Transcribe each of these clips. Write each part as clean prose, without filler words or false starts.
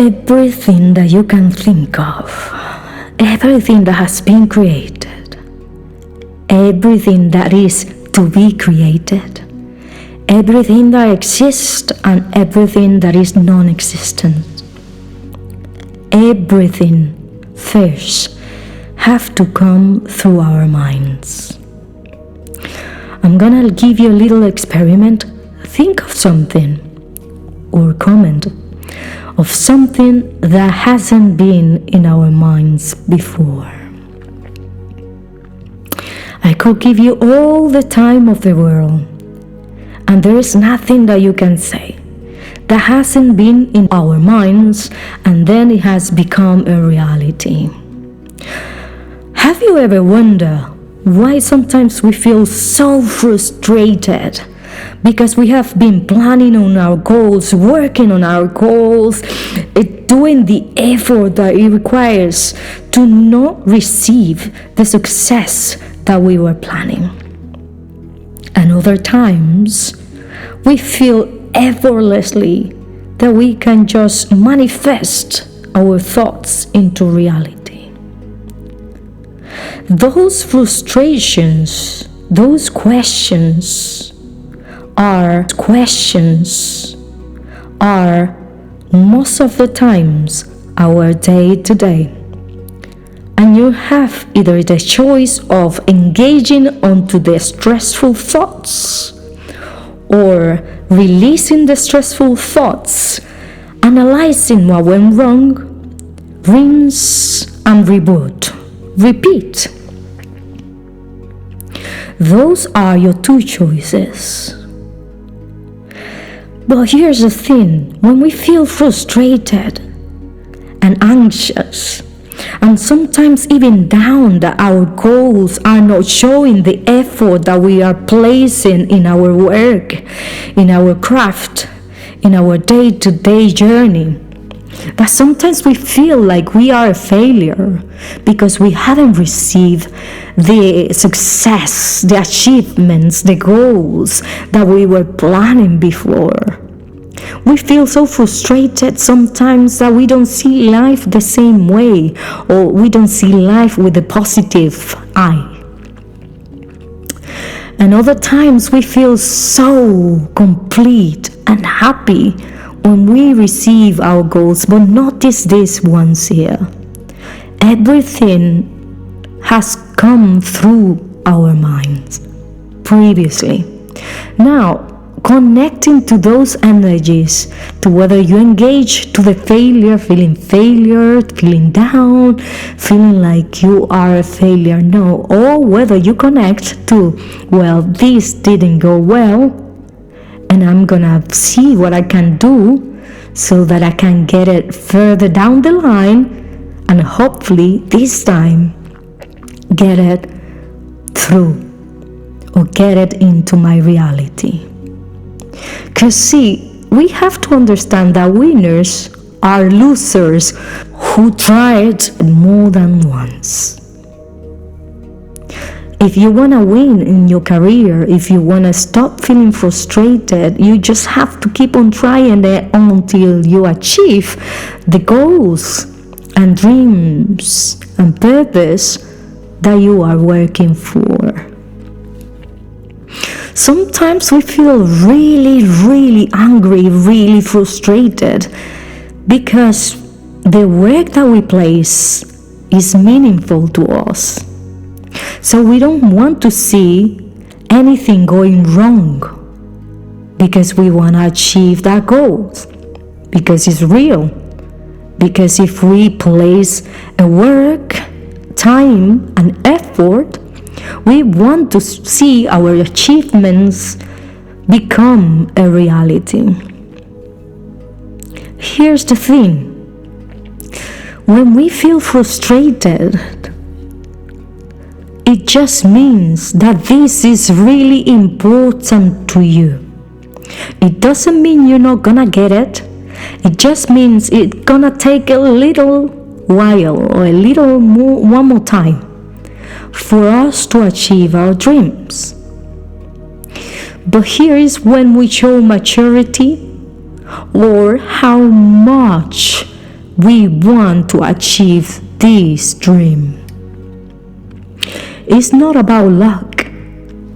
Everything that you can think of, everything that has been created, everything that is to be created, everything that exists and everything that is non-existent, everything first have to come through our minds. I'm gonna give you a little experiment. Think of something or comment of something that hasn't been in our minds before. I could give you all the time of the world, and there is nothing that you can say that hasn't been in our minds and then it has become a reality. Have you ever wondered why sometimes we feel so frustrated? Because we have been planning on our goals, working on our goals, doing the effort that it requires to not receive the success that we were planning. And other times, we feel effortlessly that we can just manifest our thoughts into reality. Those frustrations, those questions are most of the times our day-to-day. And you have either the choice of engaging onto the stressful thoughts or releasing the stressful thoughts, analyzing what went wrong, rinse and reboot, repeat. Those are your two choices. But here's the thing, when we feel frustrated and anxious, and sometimes even down that our goals are not showing the effort that we are placing in our work, in our craft, in our day-to-day journey, that sometimes we feel like we are a failure because we haven't received the success, the achievements, the goals that we were planning before. We feel so frustrated sometimes that we don't see life the same way, or we don't see life with a positive eye. And other times we feel so complete and happy when we receive our goals. But notice this once here. Everything has come through our minds previously. Now, connecting to those energies, to whether you engage to the failure, feeling down, feeling like you are a failure, no, or whether you connect to, well, this didn't go well, and I'm gonna see what I can do so that I can get it further down the line, and hopefully this time get it through or get it into my reality. Because see, we have to understand that winners are losers who tried more than once. If you want to win in your career, if you want to stop feeling frustrated, you just have to keep on trying it until you achieve the goals and dreams and purpose that you are working for. Sometimes we feel really angry, really frustrated because the work that we place is meaningful to us. So we don't want to see anything going wrong because we want to achieve that goal, because it's real. Because if we place a work, time and effort, we want to see our achievements become a reality. Here's the thing. When we feel frustrated, it just means that this is really important to you. It doesn't mean you're not gonna get it. It just means it's gonna take a little while or a little more, one more time for us to achieve our dreams. But here is when we show maturity, or how much we want to achieve this dream. It's not about luck.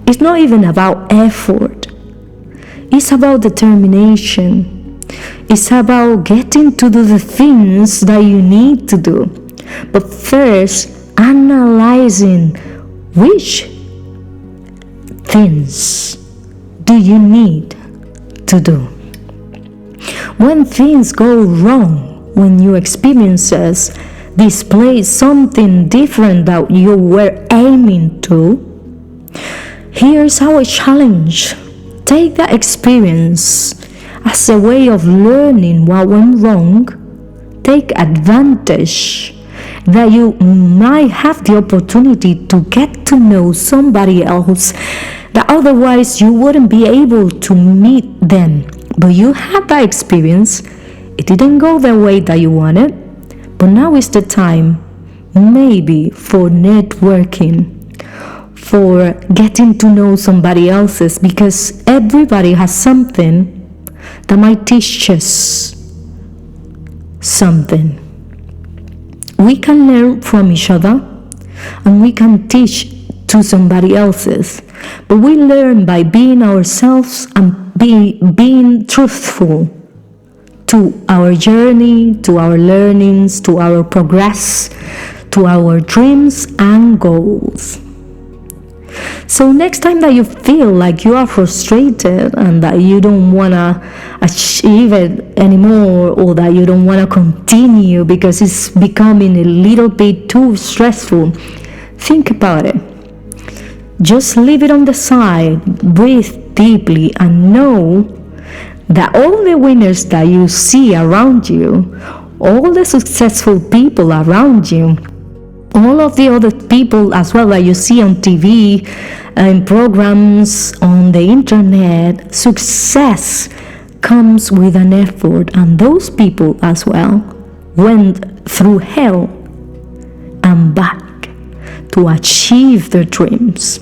It's not even about effort. It's about determination. It's about getting to do the things that you need to do. But first, analyzing which things do you need to do. When things go wrong, when your experiences display something different that you were aiming to, here's our challenge. Take that experience as a way of learning what went wrong. Take advantage that you might have the opportunity to get to know somebody else that otherwise you wouldn't be able to meet them. But you had that experience. It didn't go the way that you wanted. But now is the time, maybe, for networking, for getting to know somebody else's, because everybody has something that might teach us something. We can learn from each other and we can teach to somebody else's, but we learn by being ourselves and being truthful to our journey, to our learnings, to our progress, to our dreams and goals. So next time that you feel like you are frustrated and that you don't want to achieve it anymore, or that you don't want to continue because it's becoming a little bit too stressful, think about it. Just leave it on the side, breathe deeply, and know that all the winners that you see around you, all the successful people around you, all of the other people as well that you see on TV and programs on the internet, success comes with an effort, and those people as well went through hell and back to achieve their dreams.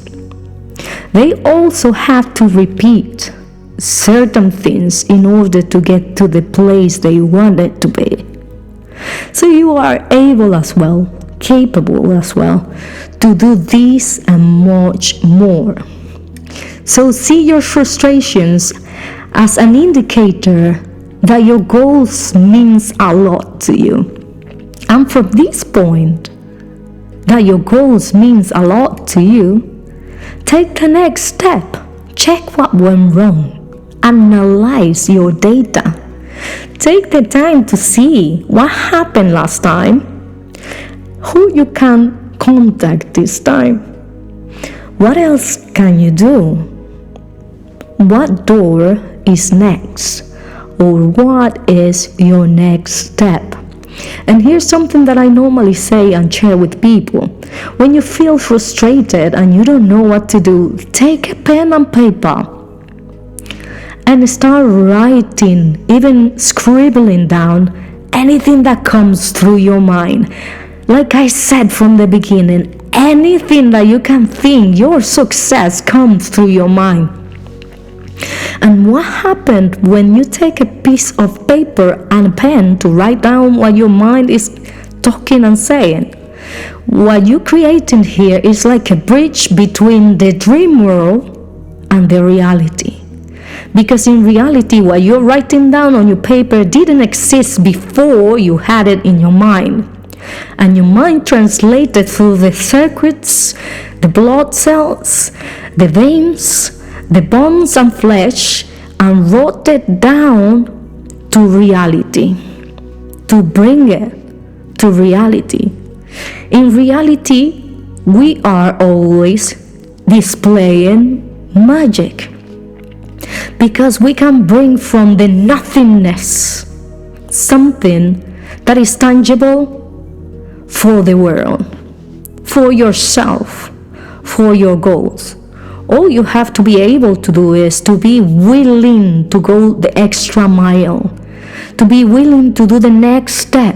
They also have to repeat certain things in order to get to the place they wanted to be. So you are able as well, capable as well, to do this and much more. So see your frustrations as an indicator that your goals means a lot to you. And from this point, that your goals means a lot to you, take the next step. Check what went wrong. Analyze your data. Take the time to see what happened last time, who you can contact this time, what else can you do, what door is next, or what is your next step. And here's something that I normally say and share with people. When you feel frustrated and you don't know what to do, take a pen and paper and start writing, even scribbling down anything that comes through your mind. Like I said from the beginning, anything that you can think, your success comes through your mind. And what happened when you take a piece of paper and a pen to write down what your mind is talking and saying? What you're creating here is like a bridge between the dream world and the reality. Because in reality, what you're writing down on your paper didn't exist before you had it in your mind. And your mind translated through the circuits, the blood cells, the veins, the bones and flesh, and wrote it down to reality, to bring it to reality. In reality, we are always displaying magic, because we can bring from the nothingness something that is tangible for the world, for yourself, for your goals. All you have to be able to do is to be willing to go the extra mile, to be willing to do the next step.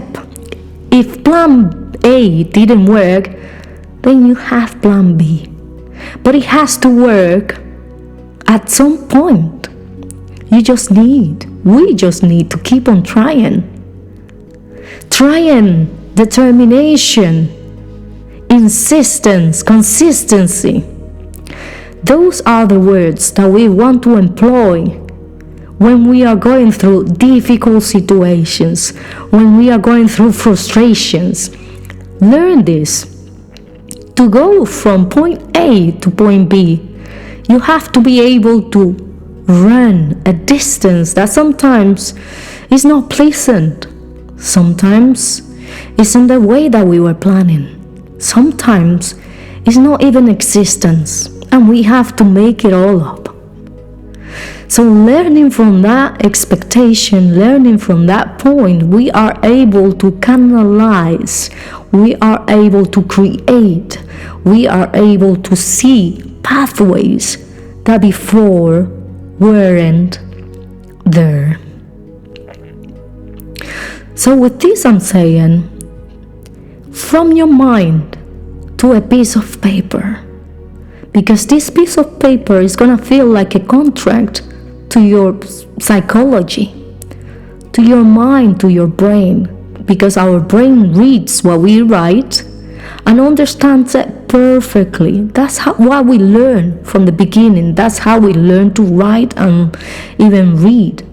If plan A didn't work, then you have plan B. But it has to work at some point. We just need to keep on trying. trying, determination, insistence, consistency. Those are the words that we want to employ when we are going through difficult situations, when we are going through frustrations. Learn this. To go from point A to point B, you have to be able to run a distance that sometimes is not pleasant. Sometimes it's in the way that we were planning. Sometimes it's not even existence, and we have to make it all up. So learning from that expectation, learning from that point, we are able to canalize, we are able to create, we are able to see pathways that before weren't there. So with this I'm saying, from your mind to a piece of paper, because this piece of paper is gonna feel like a contract to your psychology, to your mind, to your brain, because our brain reads what we write and understands it perfectly. That's what we learn from the beginning. That's how we learn to write and even read.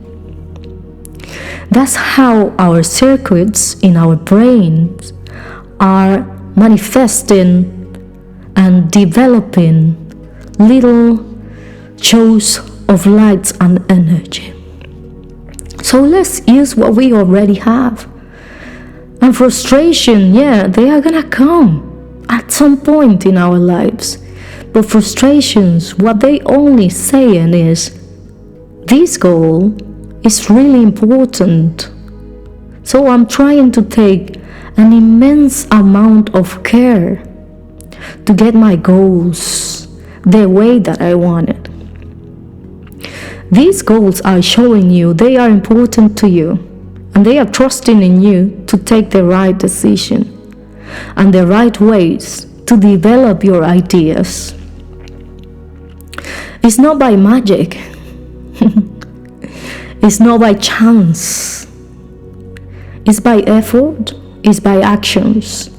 That's how our circuits in our brains are manifesting and developing little shows of lights and energy. So let's use what we already have. And frustration, they are gonna come at some point in our lives. But frustrations, what they only saying is, this goal is really important. So I'm trying to take an immense amount of care to get my goals the way that I want it. These goals are showing you they are important to you, and they are trusting in you to take the right decision and the right ways to develop your ideas. It's not by magic. It's not by chance. It's by effort. It's by actions.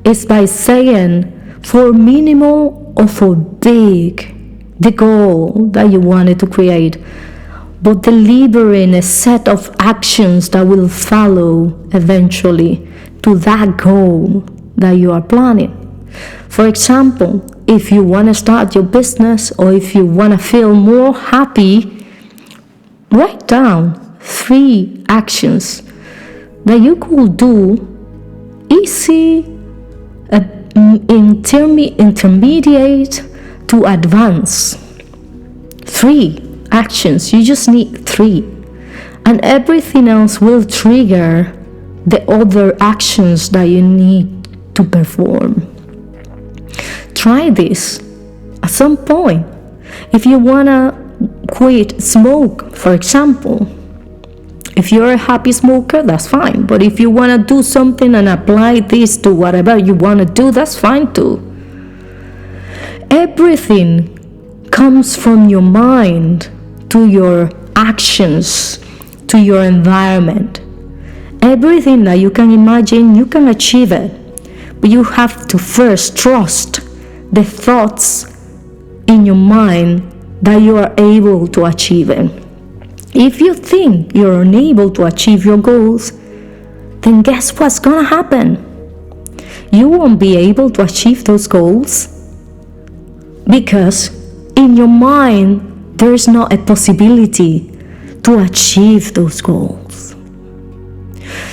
It's by saying, for minimal or for big, the goal that you wanted to create, but delivering a set of actions that will follow eventually to that goal that you are planning. For example, if you want to start your business, or if you want to feel more happy, write down 3 actions that you could do easy, intermediate to advance. 3 actions. You just need 3, and everything else will trigger the other actions that you need to perform. Try this at some point. If you wanna quit smoke, for example, if you're a happy smoker, that's fine. But if you wanna do something and apply this to whatever you wanna do, that's fine too. Everything comes from your mind to your actions, to your environment. Everything that you can imagine, you can achieve it. But you have to first trust the thoughts in your mind that you are able to achieve it. If you think you're unable to achieve your goals, then guess what's gonna happen? You won't be able to achieve those goals, because in your mind there is not a possibility to achieve those goals.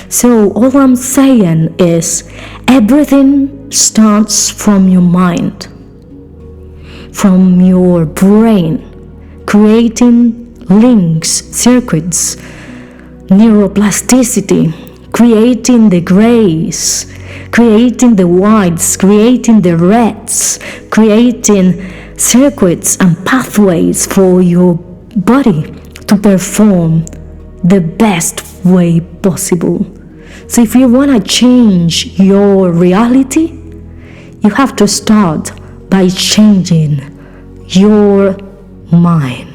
So all I'm saying is, everything starts from your mind, from your brain, creating links, circuits, neuroplasticity, creating the grays, creating the whites, creating the reds, creating circuits and pathways for your body to perform the best way possible. So if you want to change your reality, you have to start by changing your mind.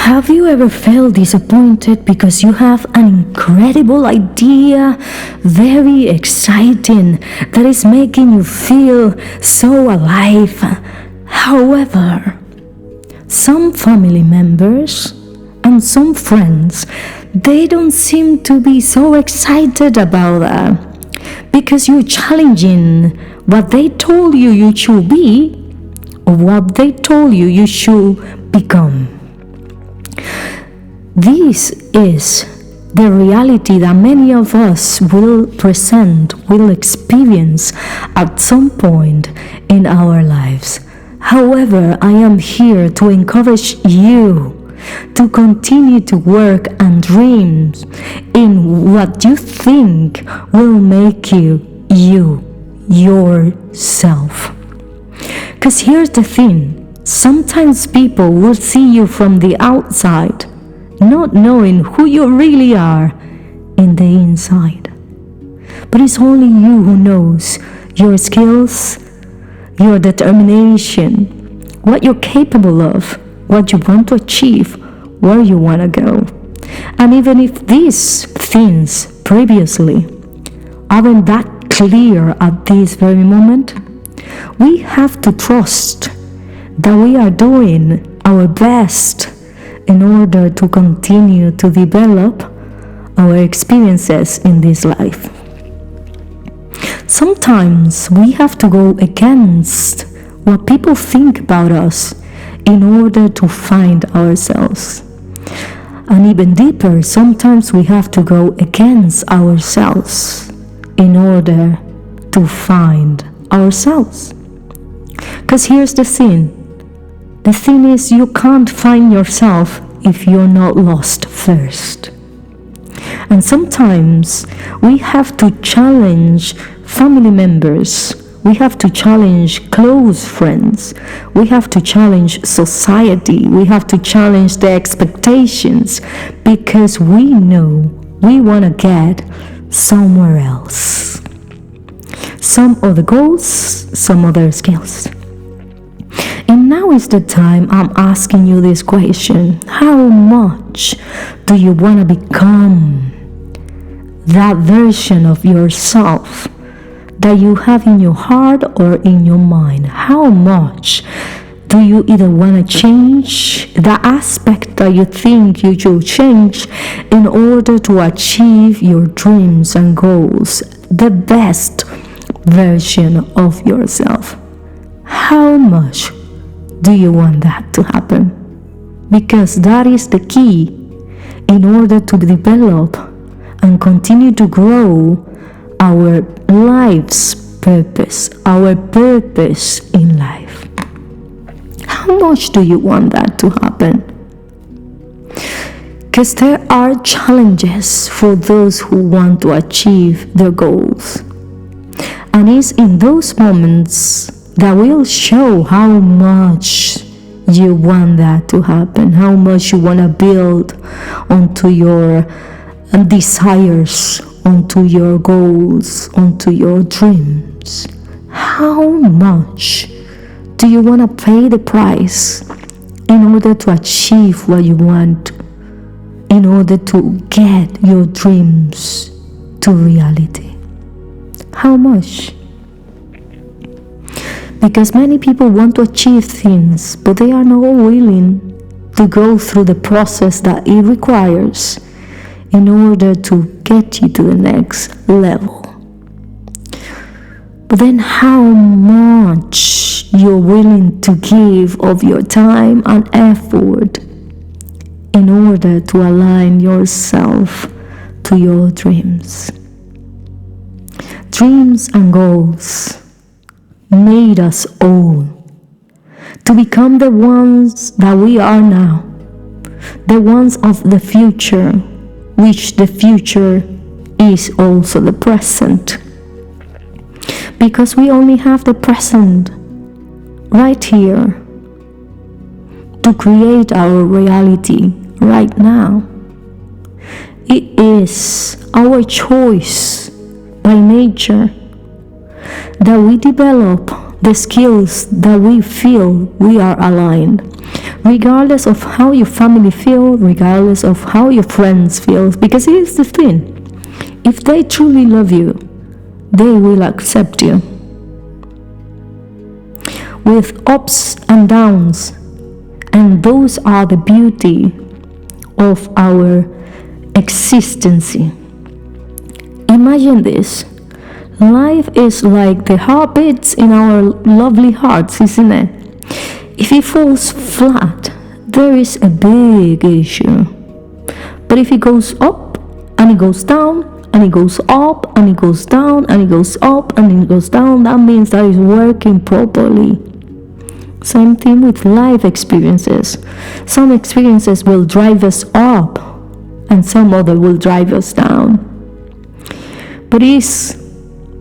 Have you ever felt disappointed because you have an incredible idea, very exciting, that is making you feel so alive? However, some family members and some friends, they don't seem to be so excited about that because you're challenging what they told you you should be or what they told you you should become. This is the reality that many of us will experience at some point in our lives. However, I am here to encourage you to continue to work and dream in what you think will make you yourself. Because here's the thing, sometimes people will see you from the outside, not knowing who you really are in the inside. But it's only you who knows your skills, your determination, what you're capable of, what you want to achieve, where you want to go. And even if these things previously aren't that clear at this very moment, we have to trust that we are doing our best in order to continue to develop our experiences in this life. Sometimes we have to go against what people think about us in order to find ourselves. And even deeper, sometimes we have to go against ourselves in order to find ourselves. Because here's the thing. The thing is, you can't find yourself if you're not lost first. And sometimes we have to challenge family members, we have to challenge close friends, we have to challenge society, we have to challenge the expectations, because we know we want to get somewhere else. Some other goals, some other skills. And now is the time I'm asking you this question. How much do you want to become that version of yourself that you have in your heart or in your mind? How much do you either want to change the aspect that you think you should change in order to achieve your dreams and goals, the best version of yourself? How much do you want that to happen? Because that is the key in order to develop and continue to grow our life's purpose, our purpose in life. How much do you want that to happen? Because there are challenges for those who want to achieve their goals. And it's in those moments that will show how much you want that to happen, how much you want to build onto your desires, onto your goals, onto your dreams. How much do you want to pay the price in order to achieve what you want, in order to get your dreams to reality? How much? Because many people want to achieve things, but they are not willing to go through the process that it requires in order to get you to the next level. But then how much you're willing to give of your time and effort in order to align yourself to your dreams. Dreams and goals made us all to become the ones that we are now, the ones of the future, which the future is also the present. Because we only have the present right here to create our reality right now. It is our choice by nature that we develop the skills that we feel we are aligned. regardless of how your family feels, regardless of how your friends feel. Because here's the thing, if they truly love you, they will accept you. With ups and downs, and those are the beauty of our existence. Imagine this. Life is like the heartbeats in our lovely hearts, isn't it? If it falls flat, there is a big issue. But if it goes up and it goes down and it goes up and it goes down and it goes up and it goes down, that means that it's working properly. Same thing with life experiences. Some experiences will drive us up and some other will drive us down. But it's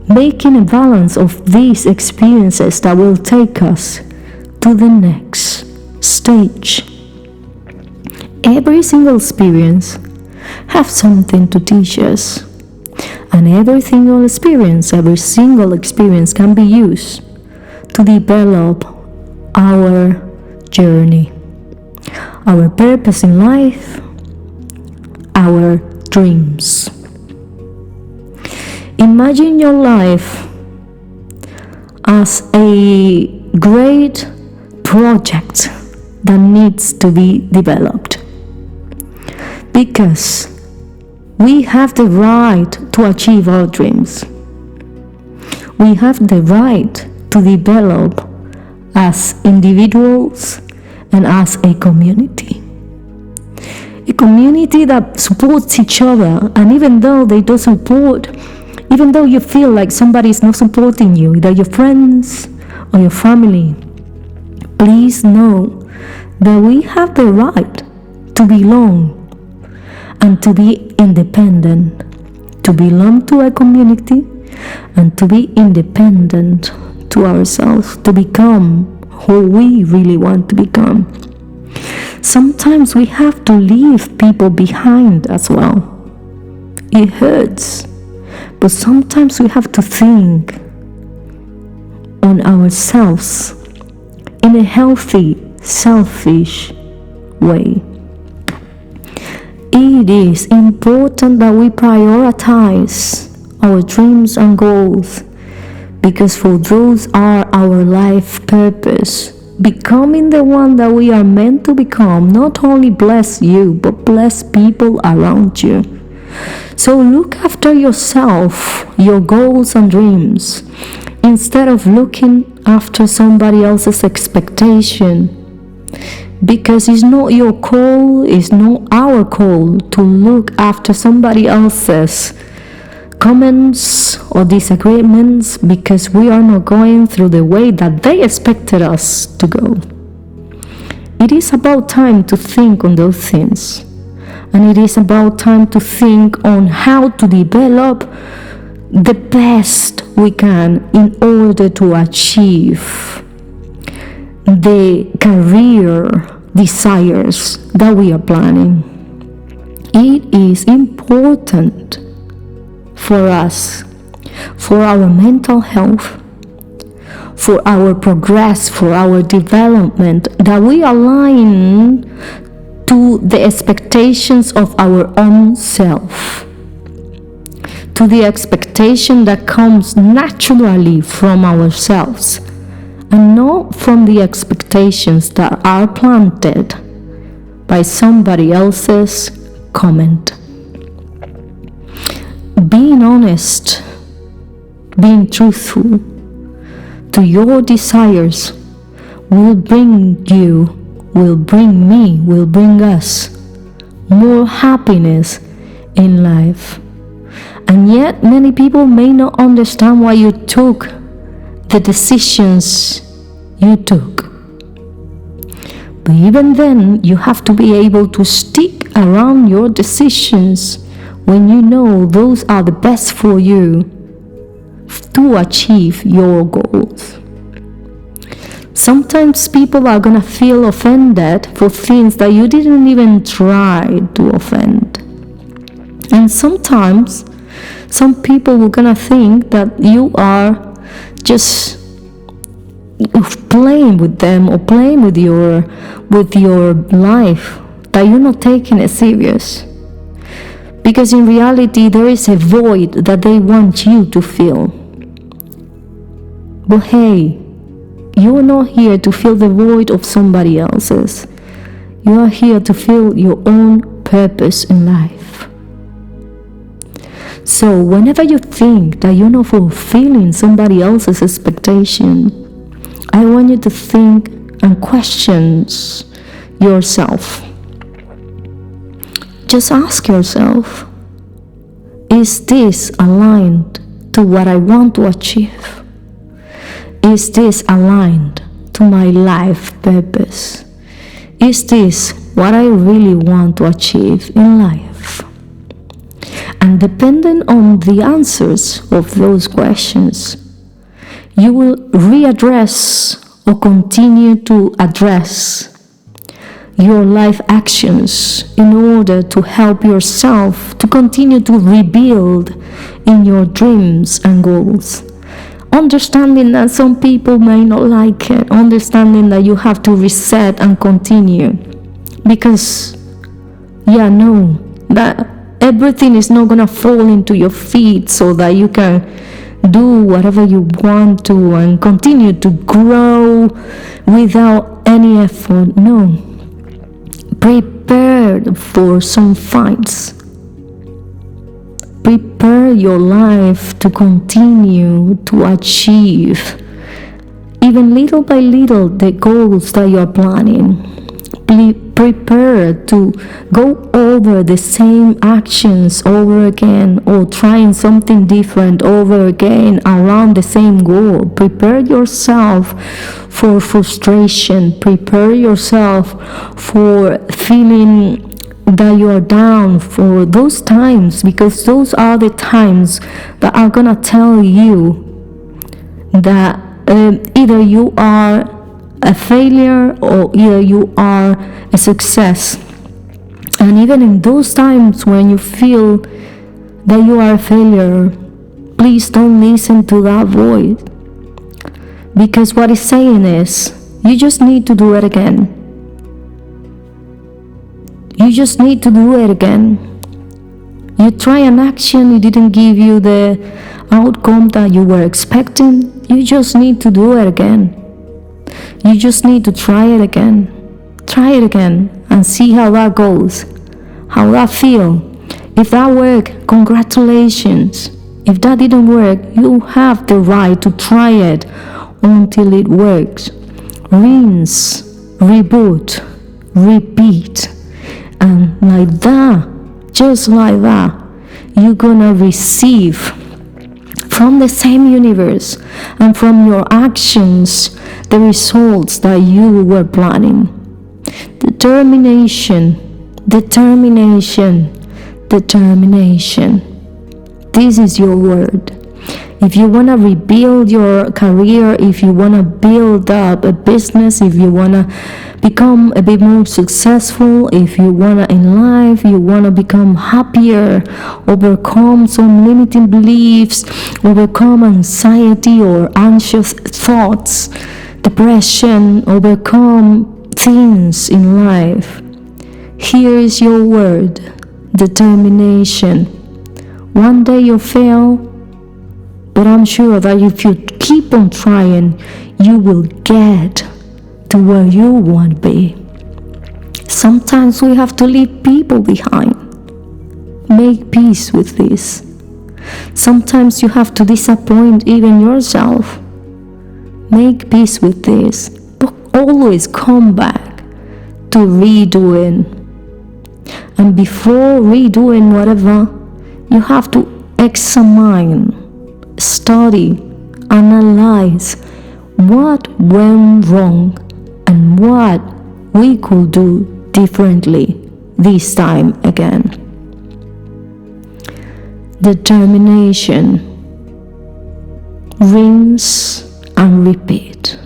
making a balance of these experiences that will take us to the next stage. Every single experience has something to teach us, and every single experience can be used to develop our journey, our purpose in life, our dreams. Imagine your life as a great project that needs to be developed, because we have the right to achieve our dreams. We have the right to develop as individuals and as a community. A community that supports each other, and even though even though you feel like somebody is not supporting you, either your friends or your family, please know that we have the right to belong and to be independent, to belong to a community and to be independent to ourselves, to become who we really want to become. Sometimes we have to leave people behind as well. It hurts, but sometimes we have to think on ourselves in a healthy, selfish way. It is important that we prioritize our dreams and goals, because for those are our life purpose. Becoming the one that we are meant to become not only bless you, but bless people around you. So look after yourself, your goals and dreams, instead of looking after somebody else's expectation. Because it's not your call, it's not our call to look after somebody else's comments or disagreements, because we are not going through the way that they expected us to go. It is about time to think on those things, and it is about time to think on how to develop the best we can in order to achieve the career desires that we are planning. It is important for us, for our mental health, for our progress, for our development, that we align to the expectations of our own self, to the expectation that comes naturally from ourselves, and not from the expectations that are planted by somebody else's comment. Being honest, being truthful to your desires will bring you, will bring me, will bring us more happiness in life. And yet many people may not understand why you took the decisions you took. But even then, you have to be able to stick around your decisions when you know those are the best for you to achieve your goals. Sometimes people are gonna feel offended for things that you didn't even try to offend. And sometimes some people are gonna think that you are just playing with them or playing with your life, that you're not taking it serious. Because in reality, there is a void that they want you to fill. But hey, you're not here to fill the void of somebody else's. You are here to fill your own purpose in life. So whenever you think that you're not fulfilling somebody else's expectation, I want you to think and question yourself. Just ask yourself, is this aligned to what I want to achieve? Is this aligned to my life purpose? Is this what I really want to achieve in life? And depending on the answers of those questions, you will readdress or continue to address your life actions in order to help yourself to continue to rebuild in your dreams and goals. Understanding that some people may not like it, understanding that you have to reset and continue. Because, that everything is not gonna fall into your feet so that you can do whatever you want to and continue to grow without any effort. No. Prepare for some fights. Prepare your life to continue to achieve, even little by little, the goals that you're planning. Prepare to go over the same actions over again, or trying something different over again around the same goal. Prepare yourself for frustration. Prepare yourself for feeling that you are down for those times, because those are the times that are gonna tell you that either you are a failure or either you are a success. And even in those times when you feel that you are a failure, please don't listen to that voice, because what it's saying is you just need to do it again. You just need to do it again. You try an action, it didn't give you the outcome that you were expecting. You just need to do it again. You just need to try it again. Try it again and see how that goes, how that feels. If that worked, congratulations. If that didn't work, you have the right to try it until it works. Rinse, reboot, repeat. And like that, just like that, you're gonna receive from the same universe and from your actions the results that you were planning. Determination. This is your word. If you want to rebuild your career, if you want to build up a business, if you want to become a bit more successful, if you want to in life, you want to become happier, overcome some limiting beliefs, overcome anxiety or anxious thoughts, depression, overcome things in life, here is your word: determination. One day you'll fail, but I'm sure that if you keep on trying, you will get to where you want to be. Sometimes we have to leave people behind. Make peace with this. Sometimes you have to disappoint even yourself. Make peace with this. But always come back to redoing. And before redoing whatever, you have to examine, study, analyze what went wrong and what we could do differently this time again. Determination. Rinse and repeat.